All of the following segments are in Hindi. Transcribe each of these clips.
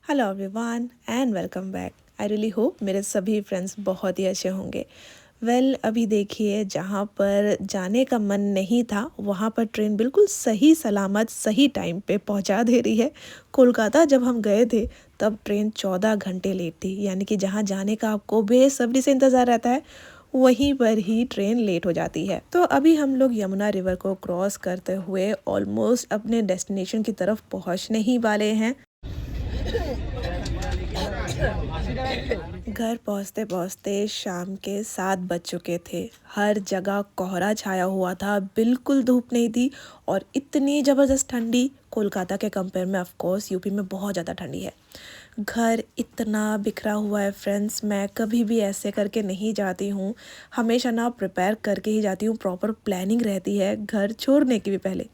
Hello everyone and welcome back. I really hope मेरे सभी फ्रेंड्स बहुत ही अच्छे होंगे। अभी देखिए, जहाँ पर जाने का मन नहीं था वहाँ पर ट्रेन बिल्कुल सही सलामत सही टाइम पे पहुँचा दे रही है। कोलकाता जब हम गए थे तब ट्रेन 14 घंटे लेट थी, यानी कि जहाँ जाने का आपको बेसब्री से इंतज़ार रहता है वहीं पर ही ट्रेन लेट हो जाती है। तो अभी हम लोग यमुना रिवर को क्रॉस करते हुए ऑलमोस्ट अपने डेस्टिनेशन की तरफ पहुँचने ही वाले हैं। घर पहुंचते पहुंचते शाम के 7 बज चुके थे। हर जगह कोहरा छाया हुआ था, बिल्कुल धूप नहीं थी और इतनी ज़बरदस्त ठंडी। कोलकाता के कंपेयर में ऑफ कोर्स यूपी में बहुत ज़्यादा ठंडी है। घर इतना बिखरा हुआ है फ्रेंड्स, मैं कभी भी ऐसे करके नहीं जाती हूँ। हमेशा ना प्रिपेयर करके ही जाती हूँ, प्रॉपर प्लानिंग रहती है घर छोड़ने की भी पहले,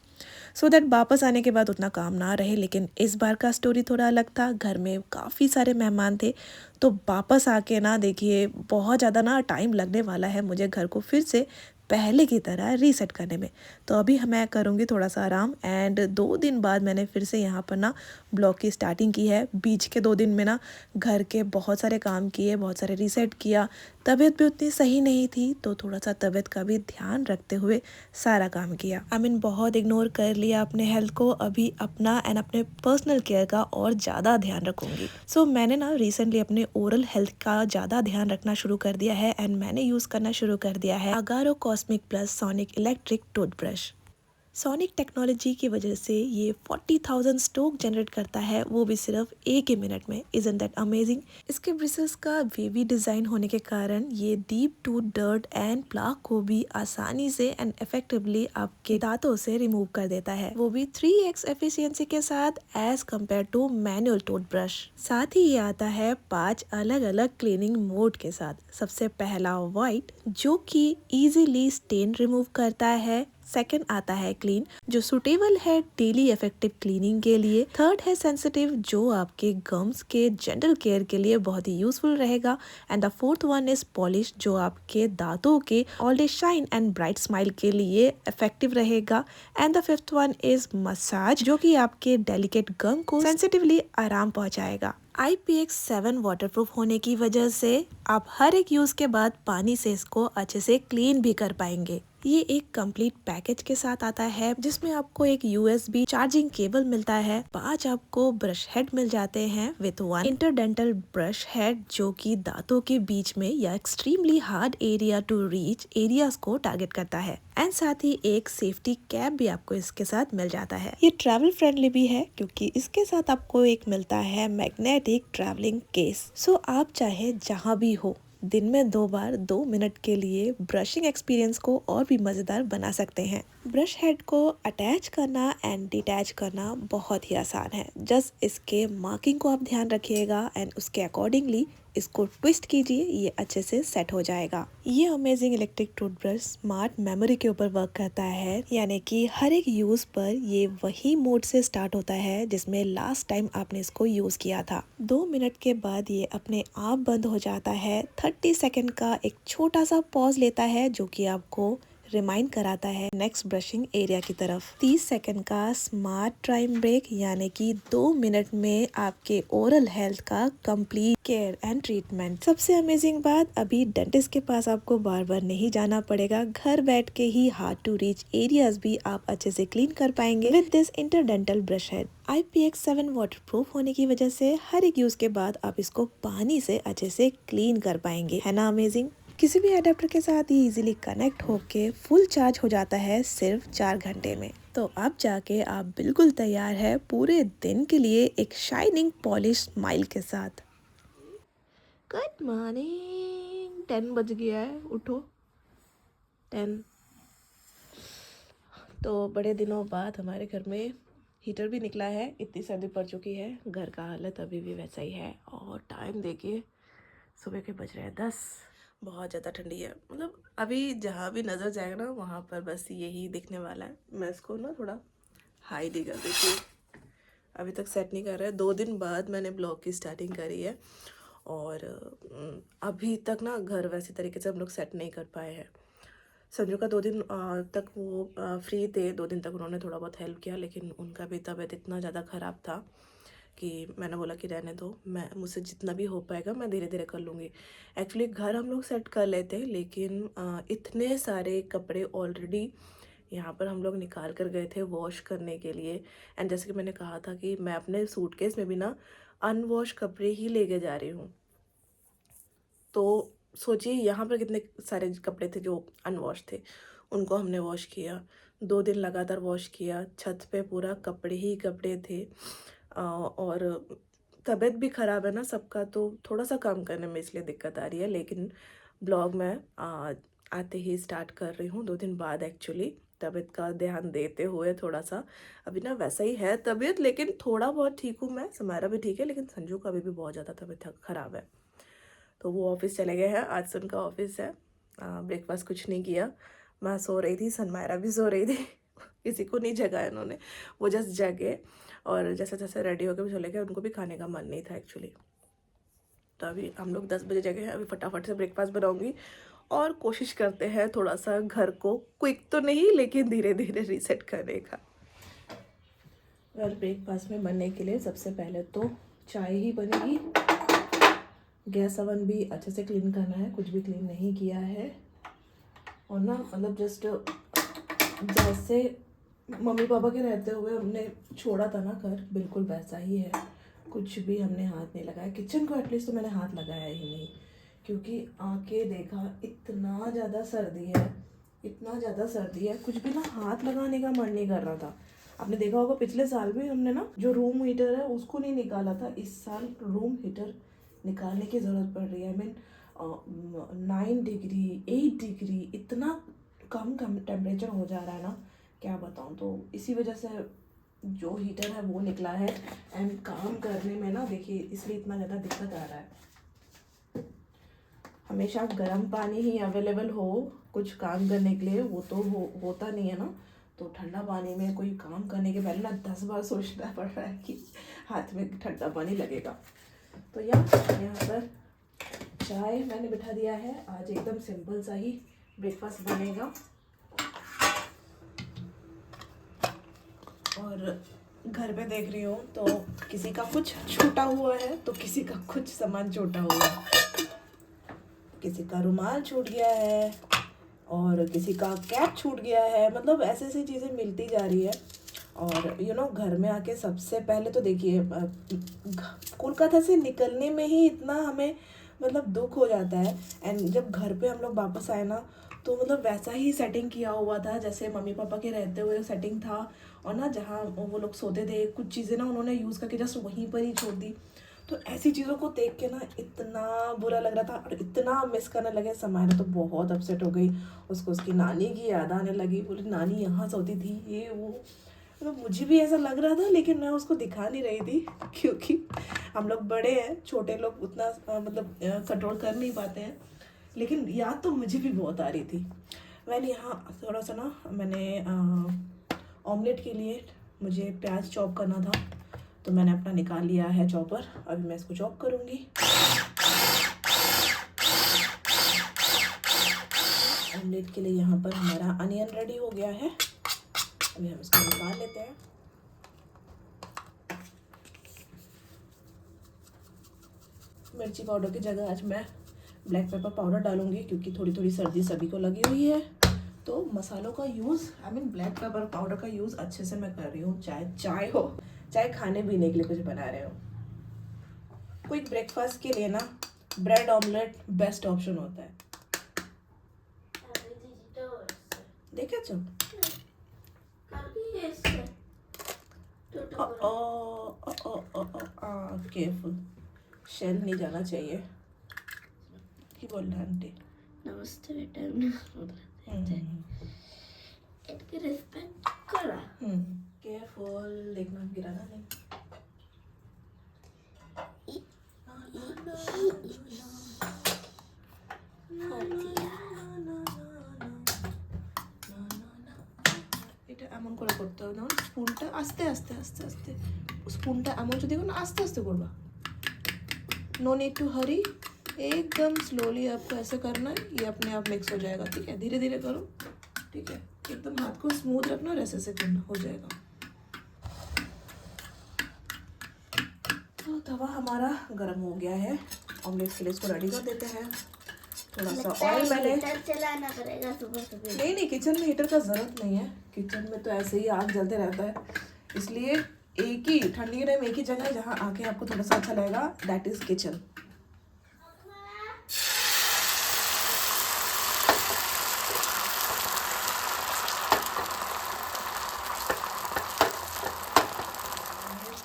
सो दैट वापस आने के बाद उतना काम ना रहे। लेकिन इस बार का स्टोरी थोड़ा अलग था। घर में काफ़ी सारे मेहमान थे, तो वापस आके ना देखिए बहुत ज़्यादा ना टाइम लगने वाला है मुझे घर को फिर से पहले की तरह रीसेट करने में। तो अभी मैं करूँगी थोड़ा सा आराम। एंड 2 दिन बाद मैंने फिर से यहाँ पर ना ब्लॉग की स्टार्टिंग की है। बीच के 2 दिन में ना घर के बहुत सारे काम किए, बहुत सारे रीसेट किया। तबीयत भी उतनी सही नहीं थी, तो थोड़ा सा तबीयत का भी ध्यान रखते हुए सारा काम किया। बहुत इग्नोर कर लिया अपने हेल्थ को। अभी अपना एंड अपने पर्सनल केयर का और ज़्यादा ध्यान रखूंगी। मैंने ना रिसेंटली अपने ओरल हेल्थ का ज़्यादा ध्यान रखना शुरू कर दिया है एंड मैंने यूज़ करना शुरू कर दिया है Agaro cosmic plus sonic electric toothbrush. Sonic technology की वजह से ये 40,000 स्ट्रोक जनरेट करता है, वो भी सिर्फ 1 ही मिनट में। Isn't that amazing. इसके ब्रिसल्स का वेवी डिज़ाइन होने के कारण ये deep tooth dirt and plaque को भी आसानी से एंड इफेक्टिवली आपके दांतों से रिमूव कर देता है, वो भी 3x एफिशिएंसी के साथ as compare to manual toothbrush. साथ ही ये आता है 5 अलग अलग क्लीनिंग मोड के साथ। सबसे पहला वाइट, जो कि इजीली स्टेन रिमूव करता है। सेकंड आता है क्लीन, जो सुटेबल है डेली इफेक्टिव क्लीनिंग के लिए। थर्ड है सेंसिटिव, जो आपके गम्स के जनरल केयर के लिए बहुत ही यूजफुल रहेगा। And the fourth one is polish, जो आपके दांतों के all day shine and bright smile के लिए इफेक्टिव रहेगा। And the fifth one is massage, जो कि आपके डेलिकेट गम को सेंसिटिवली आराम पहुंचाएगा। IPX7 वाटरप्रूफ होने की वजह से आप हर एक यूज के बाद पानी से इसको अच्छे से क्लीन भी कर पाएंगे। ये एक कंप्लीट पैकेज के साथ आता है, जिसमें आपको एक USB चार्जिंग केबल मिलता है। 5 आपको ब्रश हेड मिल जाते हैं विद 1 इंटरडेंटल ब्रश हेड, जो कि दांतों के बीच में या extremely hard area to reach areas को टारगेट करता है। एंड साथ ही एक सेफ्टी कैप भी आपको इसके साथ मिल जाता है। ये ट्रैवल फ्रेंडली भी है, क्योंकि इसके साथ आपको एक मिलता है मैग्नेटिक ट्रैवलिंग केस। आप चाहे जहाँ भी हो, दिन में 2 बार 2 मिनट के लिए ब्रशिंग एक्सपीरियंस को और भी मज़ेदार बना सकते हैं। ब्रश हेड को अटैच करना एंड डिटैच करना बहुत ही आसान है। जस्ट इसके मार्किंग को आप ध्यान रखिएगा एंड उसके अकॉर्डिंगली इसको ट्विस्ट कीजिए, ये अच्छे से सेट हो जाएगा। ये amazing electric toothbrush smart memory के ऊपर वर्क करता है, यानी कि हर एक यूज पर ये वही मोड से स्टार्ट होता है जिसमें लास्ट टाइम आपने इसको यूज किया था। 2 मिनट के बाद ये अपने आप बंद हो जाता है। 30 सेकेंड का एक छोटा सा पॉज लेता है, जो कि आपको रिमाइंड कराता है नेक्स्ट ब्रशिंग एरिया की तरफ। 30 सेकंड का स्मार्ट टाइम ब्रेक, यानी कि 2 मिनट में आपके ओरल हेल्थ का कंप्लीट केयर एंड ट्रीटमेंट। सबसे अमेजिंग बात, अभी डेंटिस्ट के पास आपको बार बार नहीं जाना पड़ेगा। घर बैठ के ही हार्ड टू रीच एरियाज भी आप अच्छे से क्लीन कर पाएंगे with this interdental brush head. IPX7 waterproof होने की वजह से हर एक यूज के बाद आप इसको पानी से अच्छे से क्लीन कर पाएंगे। है ना अमेजिंग। किसी भी अडेप्टर के साथ ये इजीली कनेक्ट होके फुल चार्ज हो जाता है सिर्फ 4 घंटे में। तो अब जाके आप बिल्कुल तैयार है पूरे दिन के लिए एक शाइनिंग पॉलिश स्माइल के साथ। Good morning. 10 बज गया है, उठो। 10। तो बड़े दिनों बाद हमारे घर में हीटर भी निकला है। इतनी सर्दी पड़ चुकी है, घर का हालत अभी भी वैसा ही है। और टाइम देखिए, सुबह के बज रहे हैं 10। बहुत ज़्यादा ठंडी है, मतलब अभी जहाँ भी नज़र जाएगा ना वहाँ पर बस यही दिखने वाला है। मैं इसको ना थोड़ा हाई दी कर देती हूँ। अभी तक सेट नहीं कर रहा है। 2 दिन बाद मैंने ब्लॉग की स्टार्टिंग करी है और अभी तक ना घर वैसे तरीके से हम लोग सेट नहीं कर पाए हैं। संजू का 2 दिन तक वो फ्री थे। 2 दिन तक उन्होंने थोड़ा बहुत हेल्प किया, लेकिन उनका भी तबीयत इतना ज़्यादा ख़राब था कि मैंने बोला कि रहने दो, मैं मुझसे जितना भी हो पाएगा मैं धीरे धीरे कर लूँगी। एक्चुअली घर हम लोग सेट कर लेते हैं, लेकिन इतने सारे कपड़े ऑलरेडी यहाँ पर हम लोग निकाल कर गए थे वॉश करने के लिए। एंड जैसे कि मैंने कहा था कि मैं अपने सूटकेस में भी ना अनवॉश कपड़े ही लेके जा रही हूँ। तो सोचिए यहाँ पर कितने सारे कपड़े थे जो अनवॉश थे, उनको हमने वॉश किया। 2 दिन लगातार वॉश किया, छत पे पूरा कपड़े ही कपड़े थे। और तबीयत भी ख़राब है ना सबका, तो थोड़ा सा काम करने में इसलिए दिक्कत आ रही है। लेकिन ब्लॉग मैं आते ही स्टार्ट कर रही हूँ, 2 दिन बाद एक्चुअली, तबीयत का ध्यान देते हुए। थोड़ा सा अभी ना वैसा ही है तबीयत, लेकिन थोड़ा बहुत ठीक हूँ मैं। समारा भी ठीक है, लेकिन संजू का अभी भी बहुत ज़्यादा तबीयत ख़राब है। तो वो ऑफिस चले गए हैं, आज से उनका ऑफिस है। ब्रेकफास्ट कुछ नहीं किया, मैं सो रही थी, सनमायरा भी सो रही थी किसी को नहीं जगाया इन्होंने, वो जस्ट जगे। और जैसे जैसे रेडी होकर भी चले गए, उनको भी खाने का मन नहीं था एक्चुअली। तो अभी हम लोग 10 बजे जगह हैं, अभी फटाफट से ब्रेकफास्ट बनाऊंगी और कोशिश करते हैं थोड़ा सा घर को, क्विक तो नहीं लेकिन धीरे धीरे रीसेट करने का। और ब्रेकफास्ट में बनने के लिए सबसे पहले तो चाय ही बनेगी। गैस ओवन भी अच्छे से क्लीन करना है, कुछ भी क्लीन नहीं किया है। और ना मतलब जस्ट जैसे मम्मी पापा के रहते हुए हमने छोड़ा था ना घर, बिल्कुल वैसा ही है। कुछ भी हमने हाथ नहीं लगाया, किचन को एटलीस्ट तो मैंने हाथ लगाया ही नहीं, क्योंकि आके देखा इतना ज़्यादा सर्दी है, इतना ज़्यादा सर्दी है, कुछ भी ना हाथ लगाने का मन नहीं कर रहा था। आपने देखा होगा पिछले साल भी हमने ना जो रूम हीटर है उसको नहीं निकाला था, इस साल रूम हीटर निकालने की ज़रूरत पड़ रही है। आई मीन 9 डिग्री 8 डिग्री इतना कम टेम्परेचर हो जा रहा है ना, क्या बताऊँ। तो इसी वजह से जो हीटर है वो निकला है। एंड काम करने में ना देखिए इसलिए इतना ज़्यादा दिक्कत आ रहा है। हमेशा गर्म पानी ही अवेलेबल हो कुछ काम करने के लिए, वो तो होता नहीं है ना। तो ठंडा पानी में कोई काम करने के पहले ना 10 बार सोचना पड़ रहा है कि हाथ में ठंडा पानी लगेगा। तो यहाँ पर चाय मैंने बिठा दिया है, आज एकदम सिंपल सा ही ब्रेकफास्ट बनेगा। और घर पे देख रही हूँ तो किसी का कुछ छूटा हुआ है, तो किसी का कुछ सामान छूटा हुआ है। किसी का रुमाल छूट गया है और किसी का कैप छूट गया है, मतलब ऐसी ऐसी चीज़ें मिलती जा रही है। और घर में आके सबसे पहले तो देखिए कोलकाता से निकलने में ही इतना हमें मतलब दुख हो जाता है। एंड जब घर पे हम लोग वापस आए ना, तो मतलब वैसा ही सेटिंग किया हुआ था जैसे मम्मी पापा के रहते हुए सेटिंग था। और ना जहाँ वो लोग सोते थे, कुछ चीज़ें ना उन्होंने यूज़ करके जस्ट वहीं पर ही छोड़ दी। तो ऐसी चीज़ों को देख के ना इतना बुरा लग रहा था और इतना मिस करने लगे। समायरा तो बहुत अपसेट हो गई, उसको उसकी नानी की याद आने लगी, बोली नानी यहाँ सोती थी, ये वो। मतलब मुझे भी ऐसा लग रहा था, लेकिन मैं उसको दिखा नहीं रही थी क्योंकि हम लोग बड़े हैं, छोटे लोग उतना मतलब कंट्रोल कर नहीं पाते हैं। लेकिन याद तो मुझे भी बहुत आ रही थी। मैंने यहाँ थोड़ा सा ना मैंने ऑमलेट के लिए मुझे प्याज चॉप करना था, तो मैंने अपना निकाल लिया है चॉपर, अभी मैं इसको चॉप करूँगी। ऑमलेट के लिए यहाँ पर हमारा अनियन रेडी हो गया है, अभी हम इसको निकाल लेते हैं। मिर्ची पाउडर की जगह आज मैं ब्लैक पेपर पाउडर डालूंगी, क्योंकि थोड़ी थोड़ी सर्दी सभी को लगी हुई है। तो मसालों का use I mean black pepper powder का यूज़ अच्छे से मैं कर रही हूँ, चाय हो चाहे खाने पीने के लिए कुछ बना रहे हो। क्विक ब्रेकफास्ट के लिए ना ब्रेड ऑमलेट बेस्ट ऑप्शन होता है। देखा चल केयरफुल, शेल नहीं जाना चाहिए। की बोल रहा आंटी? नमस्ते बेटा, इनकी रिस्पेक्ट करा। केयरफुल, देखना गिराना नहीं। এটা এমন করে করতে হবে, যেমন স্পুনটা আস্তে আস্তে আস্তে আস্তে, স্পুনটা এমন যদি দেখো না আস্তে आस्ते করবা। नो नीड टू हरी, एकदम स्लोली आपको ऐसे करना है, ये अपने आप मिक्स हो जाएगा। ठीक है, धीरे धीरे करो, ठीक है, एकदम हाथ को स्मूथ रखना और ऐसे करना, हो जाएगा। तवा हमारा गर्म हो गया है, ऑमलेट के लिए इसको रेडी कर देते हैं। थोड़ा सा ऑयल मैंने चलाना पड़ेगा सुबह सुबह। नहीं, किचन में हीटर का ज़रूरत नहीं है, किचन में तो ऐसे ही आग जलते रहता है, इसलिए एक ही ठंडी के टाइम एक ही जगह है जहाँ आके आपको थोड़ा सा अच्छा लगेगा, दैट इज़ किचन।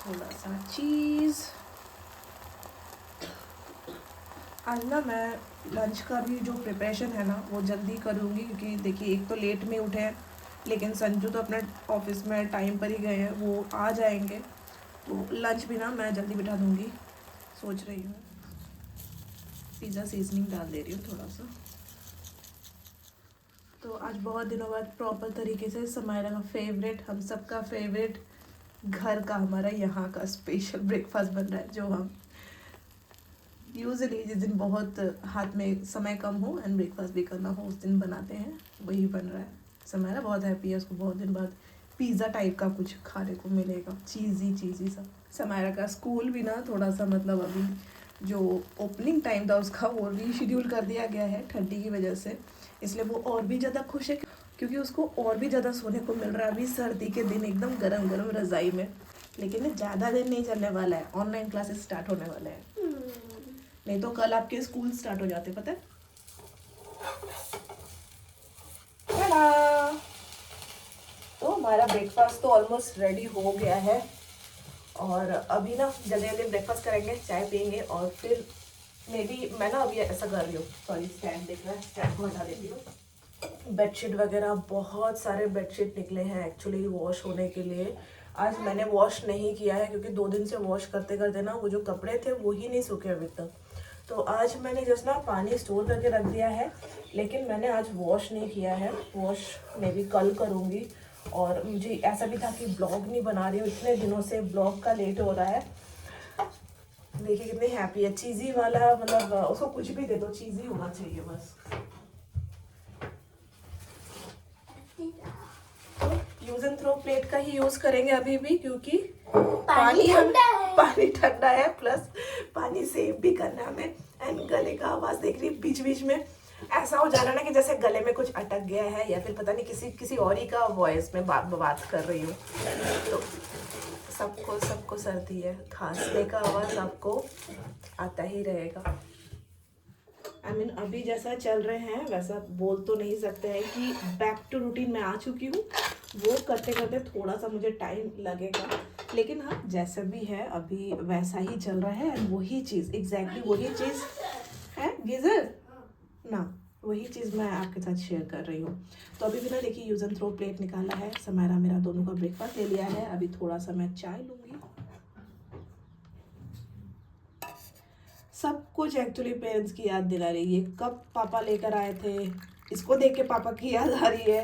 थोड़ा सा चीज़। आज ना मैं लंच का भी जो प्रिपरेशन है ना वो जल्दी करूँगी, क्योंकि देखिए एक तो लेट में उठे हैं, लेकिन संजू तो अपने ऑफिस में टाइम पर ही गए हैं, वो आ जाएंगे, तो लंच भी ना मैं जल्दी बिठा दूँगी। सोच रही हूँ पिज़्ज़ा सीजनिंग डाल दे रही हूँ थोड़ा सा। तो आज बहुत दिनों बाद प्रॉपर तरीके से समायरा का फेवरेट, हम सबका फेवरेट, घर का हमारा यहाँ का स्पेशल ब्रेकफास्ट बन रहा है, जो हम यूजुअली जिस दिन बहुत हाथ में समय कम हो एंड ब्रेकफास्ट भी करना हो उस दिन बनाते हैं, वही बन रहा है। समायरा बहुत हैप्पी है, उसको बहुत दिन बाद पिज़्ज़ा टाइप का कुछ खाने को मिलेगा, चीज़ी सा। समायरा का स्कूल भी ना थोड़ा सा मतलब अभी जो ओपनिंग टाइम था उसका वो रीशेड्यूल कर दिया गया है ठंडी की वजह से, इसलिए वो और भी ज़्यादा खुश है, क्योंकि उसको और भी ज़्यादा सोने को मिल रहा है अभी सर्दी के दिन एकदम गरम गरम रज़ाई में। लेकिन ज़्यादा दिन नहीं चलने वाला है, ऑनलाइन क्लासेस स्टार्ट होने वाले हैं, नहीं तो कल आपके स्कूल स्टार्ट हो जाते, पता है। तो हमारा ब्रेकफास्ट तो ऑलमोस्ट रेडी हो गया है, और अभी ना जल्दी जल्दी ब्रेकफास्ट करेंगे, चाय पियेंगे, और फिर मे बी मैं ना अभी ऐसा कर रही हूँ, सॉरी स्टैंड देख रहा है, स्टैंड को हटा देती हूँ। बेडशीट वगैरह बहुत सारे बेडशीट निकले हैं एक्चुअली वॉश होने के लिए। आज मैंने वॉश नहीं किया है, क्योंकि 2 दिन से वॉश करते करते ना वो जो कपड़े थे वो ही नहीं सूखे अभी तक। तो आज मैंने जस्ट ना पानी स्टोर करके रख दिया है, लेकिन मैंने आज वॉश नहीं किया है, वॉश मे बी कल करूँगी। और मुझे ऐसा भी था कि ब्लॉग नहीं बना रही हूँ, इतने दिनों से ब्लॉग का लेट हो रहा है। देखिए कितनी हैप्पी है, चीज़ी वाला, मतलब उसको कुछ भी दे दो चीज़ी होना चाहिए बस। यूज एंड थ्रो प्लेट का ही यूज करेंगे अभी भी, क्योंकि पानी ठंडा है, प्लस पानी सेव भी करना है हमें। एंड गले का आवाज देख रही बीच बीच में ऐसा हो जा रहा है ना कि जैसे गले में कुछ अटक गया है, या फिर पता नहीं किसी और ही का वॉइस में बात कर रही हूँ। तो सबको सर्दी है, खांसने का आवाज आपको आता ही रहेगा। I mean, अभी जैसा चल रहे हैं वैसा बोल तो नहीं सकते हैं कि बैक टू रूटीन में आ चुकी हूँ, वो करते करते थोड़ा सा मुझे टाइम लगेगा, लेकिन हाँ जैसा भी है अभी वैसा ही चल रहा है। एंड वही चीज़ एग्जैक्टली वही चीज़ है गीजर ना, वही चीज़ मैं आपके साथ शेयर कर रही हूँ। तो अभी भी ना देखिए यूज एंड थ्रो प्लेट निकाला है, समायरा मेरा दोनों का ब्रेकफास्ट ले लिया है, अभी थोड़ा सा मैं चाय लूँगी। सब कुछ एक्चुअली पेरेंट्स की याद दिला रही है, कब पापा लेकर आए थे, इसको देख के पापा की याद आ रही है,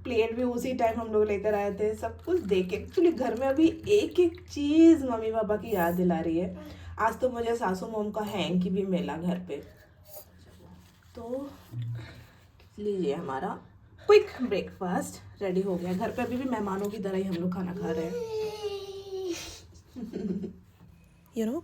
प्लेट भी उसी टाइम हम लोग लेकर आए थे, सब कुछ देख के एक्चुअली घर में अभी एक एक चीज़ मम्मी पापा की याद दिला रही है। आज तो मुझे सासू मोम का हैंकी भी मिला घर पे। तो लीजिए हमारा क्विक ब्रेकफास्ट रेडी हो गया, घर पे अभी भी मेहमानों की तरह ही हम लोग खाना खा रहे हैं।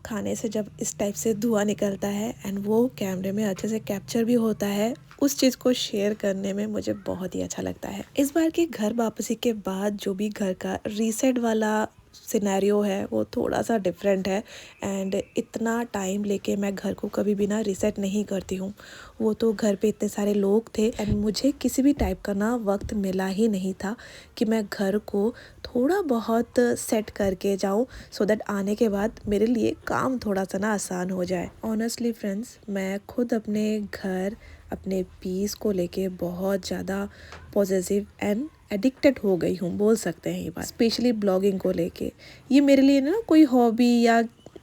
खाने से जब इस टाइप से धुआं निकलता है एंड वो कैमरे में अच्छे से कैप्चर भी होता है, उस चीज़ को शेयर करने में मुझे बहुत ही अच्छा लगता है। इस बार की घर वापसी के बाद जो भी घर का रीसेट वाला सिनेरियो है वो थोड़ा सा डिफरेंट है, एंड इतना टाइम लेके मैं घर को कभी भी ना रीसेट नहीं करती हूँ। वो तो घर पे इतने सारे लोग थे एंड मुझे किसी भी टाइप का ना वक्त मिला ही नहीं था कि मैं घर को थोड़ा बहुत सेट करके जाऊँ, सो दैट आने के बाद मेरे लिए काम थोड़ा सा ना आसान हो जाए। ऑनेस्टली फ्रेंड्स, मैं खुद अपने घर, अपने पीस को लेके बहुत ज़्यादा पॉजिटिव एंड एडिक्टेड हो गई हूँ, बोल सकते हैं ये बात। स्पेशली ब्लॉगिंग को लेके ये मेरे लिए ना कोई हॉबी या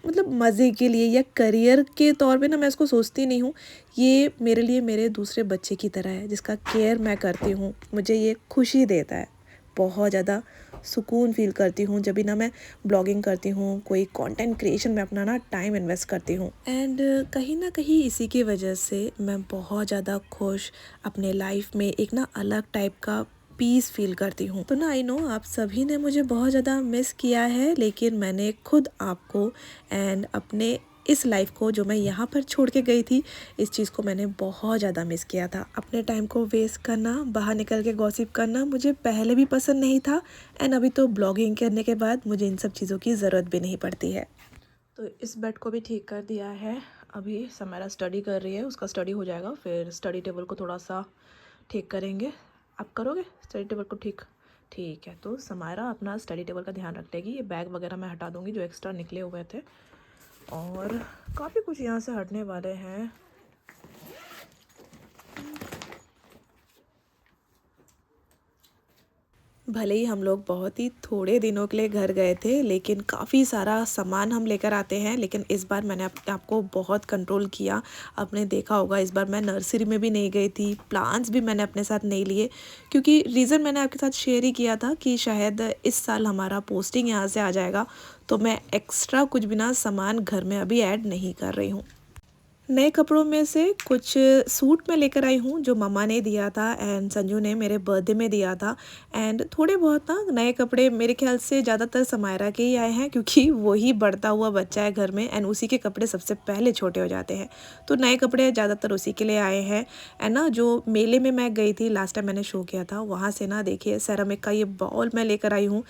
मतलब मज़े के लिए या करियर के तौर पे ना मैं इसको सोचती नहीं हूँ। ये मेरे लिए मेरे दूसरे बच्चे की तरह है जिसका केयर मैं करती हूँ। मुझे ये खुशी देता है, बहुत ज़्यादा सुकून फील करती हूँ जब भी ना मैं ब्लॉगिंग करती हूँ, कोई कंटेंट क्रिएशन में अपना ना टाइम इन्वेस्ट करती हूँ। एंड कहीं ना कहीं इसी की वजह से मैं बहुत ज़्यादा खुश, अपने लाइफ में एक ना अलग टाइप का पीस फील करती हूँ। तो ना आई नो आप सभी ने मुझे बहुत ज़्यादा मिस किया है, लेकिन मैंने खुद आपको एंड अपने इस लाइफ को जो मैं यहाँ पर छोड़ के गई थी, इस चीज़ को मैंने बहुत ज़्यादा मिस किया था। अपने टाइम को वेस्ट करना, बाहर निकल के गॉसिप करना मुझे पहले भी पसंद नहीं था एंड अभी तो ब्लॉगिंग करने के बाद मुझे इन सब चीज़ों की ज़रूरत भी नहीं पड़ती है। तो इस बेड को भी ठीक कर दिया है। अभी समारा स्टडी कर रही है, उसका स्टडी हो जाएगा फिर स्टडी टेबल को थोड़ा सा ठीक करेंगे। आप करोगे स्टडी टेबल को ठीक? ठीक है, तो समारा अपना स्टडी टेबल का ध्यान रख लेगी। ये बैग वगैरह मैं हटा दूँगी जो एक्स्ट्रा निकले हुए थे, और काफ़ी कुछ यहाँ से हटने वाले हैं। भले ही हम लोग बहुत ही थोड़े दिनों के लिए घर गए थे, लेकिन काफ़ी सारा सामान हम लेकर आते हैं। लेकिन इस बार मैंने आपको बहुत कंट्रोल किया। आपने देखा होगा इस बार मैं नर्सरी में भी नहीं गई थी, प्लांट्स भी मैंने अपने साथ नहीं लिए, क्योंकि रीज़न मैंने आपके साथ शेयर ही किया था कि शायद इस साल हमारा पोस्टिंग यहाँ से आ जाएगा, तो मैं एक्स्ट्रा कुछ भी ना सामान घर में अभी ऐड नहीं कर रही हूँ। नए कपड़ों में से कुछ सूट मैं लेकर आई हूँ जो मम्मा ने दिया था एंड संजू ने मेरे बर्थडे में दिया था। एंड थोड़े बहुत ना नए कपड़े मेरे ख्याल से ज़्यादातर समायरा के ही आए हैं, क्योंकि वही बढ़ता हुआ बच्चा है घर में एंड उसी के कपड़े सबसे पहले छोटे हो जाते हैं, तो नए कपड़े ज़्यादातर उसी के लिए आए हैं। एंड ना जो मेले में मैं गई थी लास्ट टाइम मैंने शो किया था, वहाँ से ना देखिए सेरामिक का ये बाउल मैं लेकर आई हूँ।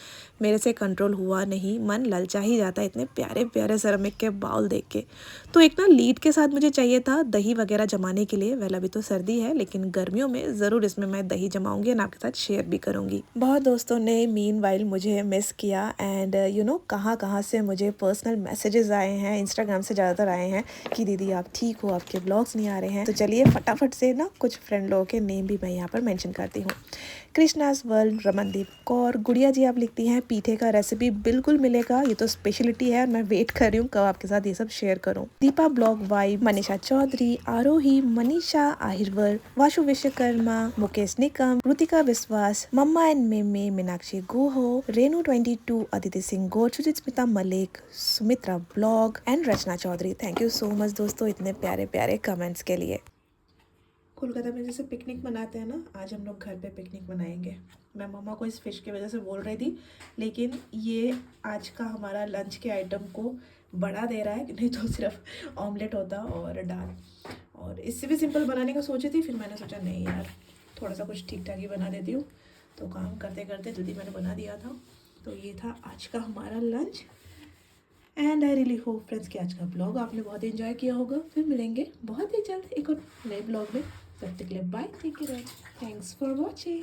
मेरे से कंट्रोल हुआ नहीं, मन ललचा ही जाता है इतने प्यारे प्यारे सेरामिक के बाउल देख के। तो एक ना लीड के साथ मुझे चाहिए था दही वगैरह जमाने के लिए। वेल अभी तो सर्दी है, लेकिन गर्मियों में ज़रूर इसमें मैं दही जमाऊंगी एंड आपके साथ शेयर भी करूंगी। बहुत दोस्तों ने मीनवाइल मुझे मिस किया एंड यू नो कहाँ से मुझे पर्सनल मैसेजेस आए हैं, इंस्टाग्राम से ज़्यादातर आए हैं कि दीदी आप ठीक हो, आपके ब्लॉग्स नहीं आ रहे हैं। तो चलिए फटाफट से ना कुछ फ्रेंड लोगों के नेम भी मैं यहाँ पर मेंशन करती हूँ। कृष्णास वर्ल्ड, रमनदीप कौर, गुड़िया जी आप लिखती हैं पीठे का रेसिपी बिल्कुल मिलेगा, ये तो स्पेशलिटी है और मैं वेट कर रही हूँ कब आपके साथ ये सब शेयर करूँ। दीपा ब्लॉग वाइब, मनीषा चौधरी, आरोही, मनीषा आहिरवर, वाशु विश्वकर्मा, मुकेश निकम, रुतिका विश्वास, मम्मा एंड मेमे, मीनाक्षी गोहो, रेनू 22, अदिति सिंह गोर, सुचिस्मिता मलिक, सुमित्रा ब्लॉग and Rachna Chaudhary. Thank you so much दोस्तों इतने प्यारे प्यारे कमेंट्स के लिए। कोलकाता में जैसे पिकनिक मनाते हैं ना, आज हम लोग घर पे पिकनिक मनाएंगे। मैं मम्मा को इस फ़िश की वजह से बोल रही थी, लेकिन ये आज का हमारा लंच के आइटम को बढ़ा दे रहा है, नहीं तो सिर्फ ऑमलेट होता और दाल। और इससे भी सिंपल बनाने का सोची थी, फिर मैंने सोचा नहीं यार थोड़ा सा कुछ ठीक ठाक ही बना देती हूँ। तो काम करते करते जल्दी मैंने बना दिया था। तो ये था आज का हमारा lunch and I really hope friends कि आज का ब्लॉग आपने बहुत एंजॉय किया होगा। फिर मिलेंगे बहुत ही जल्द एक और नए ब्लॉग में। तब तक के लिए bye, take care, thanks for watching.